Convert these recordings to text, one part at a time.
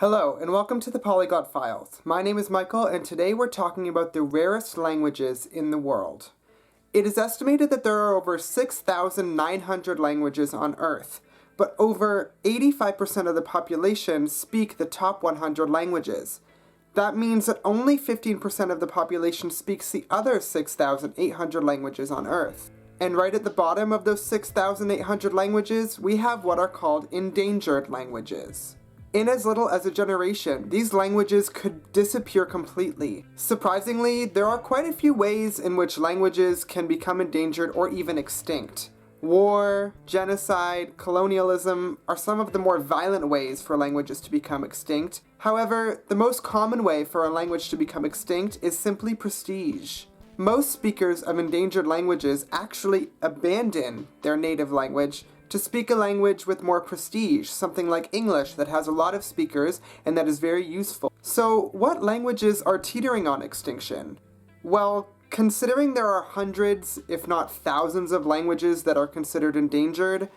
Hello, and welcome to the Polyglot Files. My name is Michael, and today we're talking about the rarest languages in the world. It is estimated that there are over 6,900 languages on Earth, but over 85% of the population speak the top 100 languages. That means that only 15% of the population speaks the other 6,800 languages on Earth. And right at the bottom of those 6,800 languages, we have what are called endangered languages. In as little as a generation, these languages could disappear completely. Surprisingly, there are quite a few ways in which languages can become endangered or even extinct. War, genocide, colonialism are some of the more violent ways for languages to become extinct. However, the most common way for a language to become extinct is simply prestige. Most speakers of endangered languages actually abandon their native language to speak a language with more prestige, something like English that has a lot of speakers and that is very useful. So, what languages are teetering on extinction? Well, considering there are hundreds, if not thousands of languages that are considered endangered,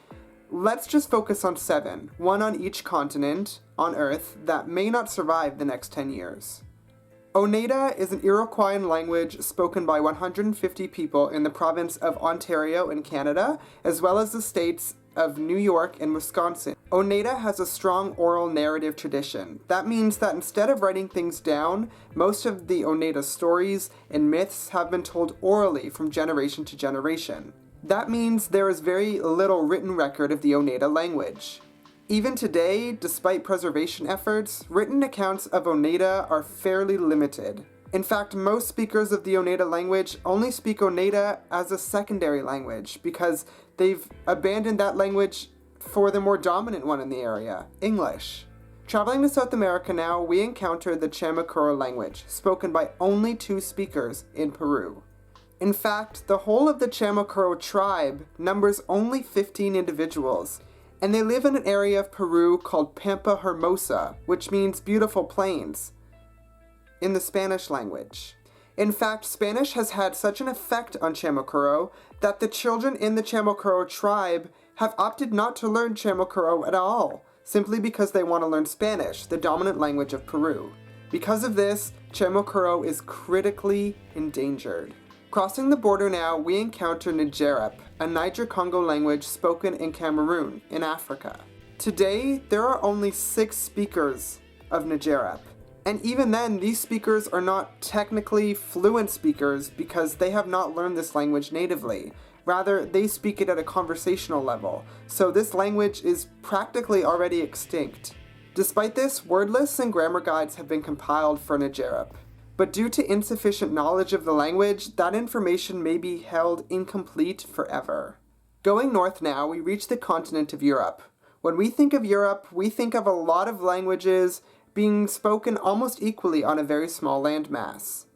let's just focus on 7, one on each continent on Earth, that may not survive the next 10 years. Oneida is an Iroquoian language spoken by 150 people in the province of Ontario in Canada, as well as the states of New York and Wisconsin. Oneida has a strong oral narrative tradition. That means that instead of writing things down, most of the Oneida stories and myths have been told orally from generation to generation. That means there is very little written record of the Oneida language. Even today, despite preservation efforts, written accounts of Oneida are fairly limited. In fact, most speakers of the Oneida language only speak Oneida as a secondary language because they've abandoned that language for the more dominant one in the area, English. Traveling to South America now, we encounter the Chamicuro language, spoken by only 2 speakers in Peru. In fact, the whole of the Chamicuro tribe numbers only 15 individuals, and they live in an area of Peru called Pampa Hermosa, which means beautiful plains, in the Spanish language. In fact, Spanish has had such an effect on Chamicuro that the children in the Chamicuro tribe have opted not to learn Chamicuro at all, simply because they want to learn Spanish, the dominant language of Peru. Because of this, Chamicuro is critically endangered. Crossing the border now, we encounter Njerep, a Niger-Congo language spoken in Cameroon, in Africa. Today, there are only 6 speakers of Njerep, and even then, these speakers are not technically fluent speakers because they have not learned this language natively. Rather, they speak it at a conversational level, so this language is practically already extinct. Despite this, word lists and grammar guides have been compiled for Njerep. But due to insufficient knowledge of the language, that information may be held incomplete forever. Going north now, we reach the continent of Europe. When we think of Europe, we think of a lot of languages being spoken almost equally on a very small landmass.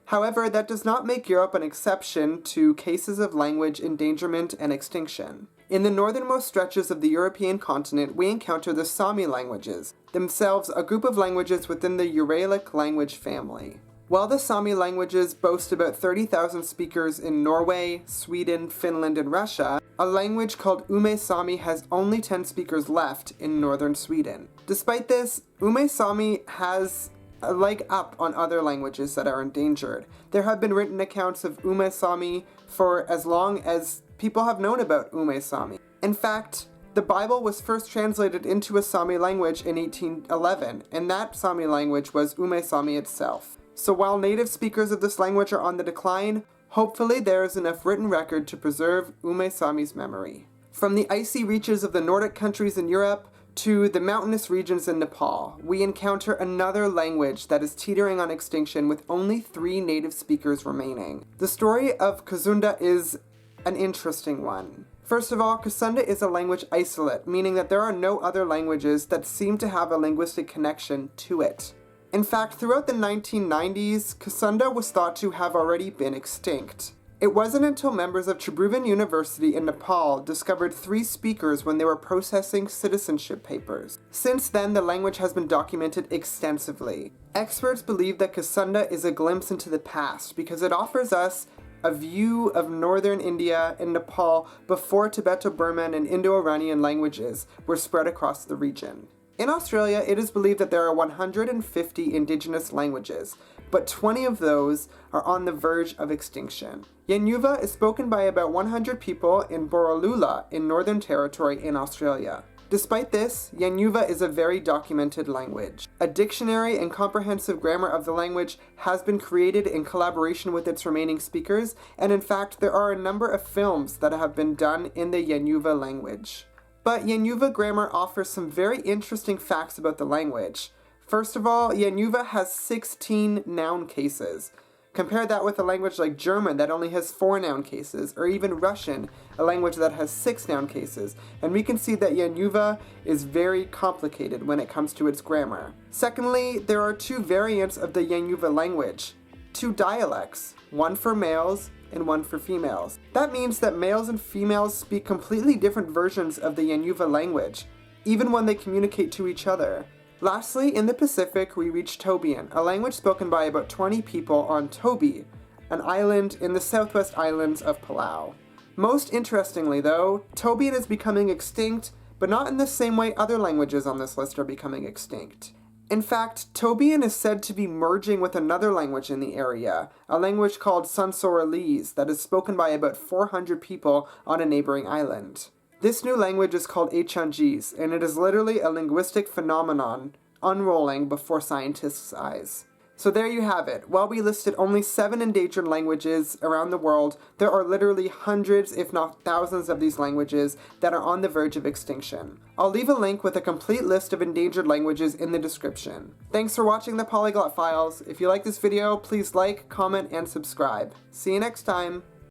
However, that does not make Europe an exception to cases of language endangerment and extinction. In the northernmost stretches of the European continent, we encounter the Sami languages, themselves a group of languages within the Uralic language family. While the Sami languages boast about 30,000 speakers in Norway, Sweden, Finland, and Russia, a language called Ume Sami has only 10 speakers left in northern Sweden. Despite this, Ume Sami has a leg up on other languages that are endangered. There have been written accounts of Ume Sami for as long as people have known about Ume Sami. In fact, the Bible was first translated into a Sami language in 1811, and that Sami language was Ume Sami itself. So while native speakers of this language are on the decline, hopefully there is enough written record to preserve Ume Sami's memory. From the icy reaches of the Nordic countries in Europe to the mountainous regions in Nepal, we encounter another language that is teetering on extinction with only 3 native speakers remaining. The story of Kusunda is an interesting one. First of all, Kusunda is a language isolate, meaning that there are no other languages that seem to have a linguistic connection to it. In fact, throughout the 1990s, Kusunda was thought to have already been extinct. It wasn't until members of Tribhuvan University in Nepal discovered 3 speakers when they were processing citizenship papers. Since then, the language has been documented extensively. Experts believe that Kusunda is a glimpse into the past because it offers us a view of northern India and Nepal before Tibeto-Burman and Indo-Iranian languages were spread across the region. In Australia, it is believed that there are 150 indigenous languages, but 20 of those are on the verge of extinction. Yanyuwa is spoken by about 100 people in Borroloola in Northern Territory in Australia. Despite this, Yanyuwa is a very documented language. A dictionary and comprehensive grammar of the language has been created in collaboration with its remaining speakers, and in fact, there are a number of films that have been done in the Yanyuwa language. But Yanyuwa grammar offers some very interesting facts about the language. First of all, Yanyuwa has 16 noun cases. Compare that with a language like German that only has 4 noun cases, or even Russian, a language that has 6 noun cases, and we can see that Yanyuwa is very complicated when it comes to its grammar. Secondly, there are 2 variants of the Yanyuwa language, 2 dialects, one for males and one for females. That means that males and females speak completely different versions of the Yanyuwa language, even when they communicate to each other. Lastly, in the Pacific, we reach Tobian, a language spoken by about 20 people on Tobi, an island in the southwest islands of Palau. Most interestingly though, Tobian is becoming extinct, but not in the same way other languages on this list are becoming extinct. In fact, Tobian is said to be merging with another language in the area, a language called Sansoralese that is spoken by about 400 people on a neighboring island. This new language is called Echanges, and it is literally a linguistic phenomenon unrolling before scientists' eyes. So there you have it. While we listed only 7 endangered languages around the world, there are literally hundreds, if not thousands, of these languages that are on the verge of extinction. I'll leave a link with a complete list of endangered languages in the description. Thanks for watching the Polyglot Files. If you like this video, please like, comment, and subscribe. See you next time!